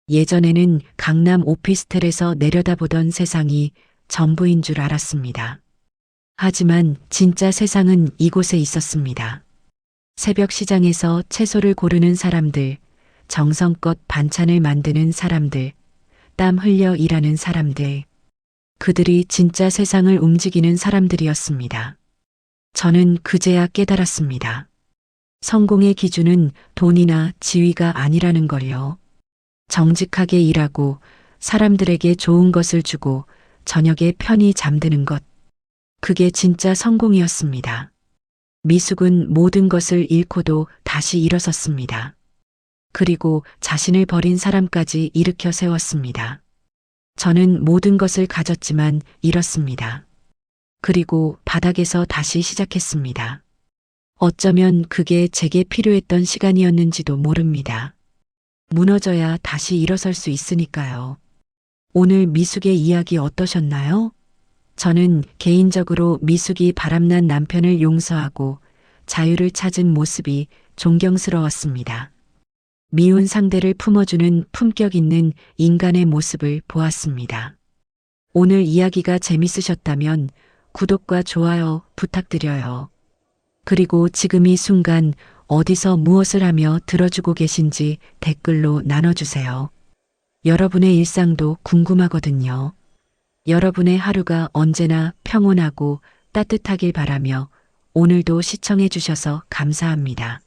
예전에는 강남 오피스텔에서 내려다보던 세상이 전부인 줄 알았습니다. 하지만 진짜 세상은 이곳에 있었습니다. 새벽 시장에서 채소를 고르는 사람들, 정성껏 반찬을 만드는 사람들, 땀 흘려 일하는 사람들. 그들이 진짜 세상을 움직이는 사람들이었습니다. 저는 그제야 깨달았습니다. 성공의 기준은 돈이나 지위가 아니라는 걸요. 정직하게 일하고 사람들에게 좋은 것을 주고 저녁에 편히 잠드는 것. 그게 진짜 성공이었습니다. 미숙은 모든 것을 잃고도 다시 일어섰습니다. 그리고 자신을 버린 사람까지 일으켜 세웠습니다. 저는 모든 것을 가졌지만 잃었습니다. 그리고 바닥에서 다시 시작했습니다. 어쩌면 그게 제게 필요했던 시간이었는지도 모릅니다. 무너져야 다시 일어설 수 있으니까요. 오늘 미숙의 이야기 어떠셨나요? 저는 개인적으로 미숙이 바람난 남편을 용서하고 자유를 찾은 모습이 존경스러웠습니다. 미운 상대를 품어주는 품격 있는 인간의 모습을 보았습니다. 오늘 이야기가 재밌으셨다면 구독과 좋아요 부탁드려요. 그리고 지금 이 순간 어디서 무엇을 하며 들어주고 계신지 댓글로 나눠주세요. 여러분의 일상도 궁금하거든요. 여러분의 하루가 언제나 평온하고 따뜻하길 바라며 오늘도 시청해 주셔서 감사합니다.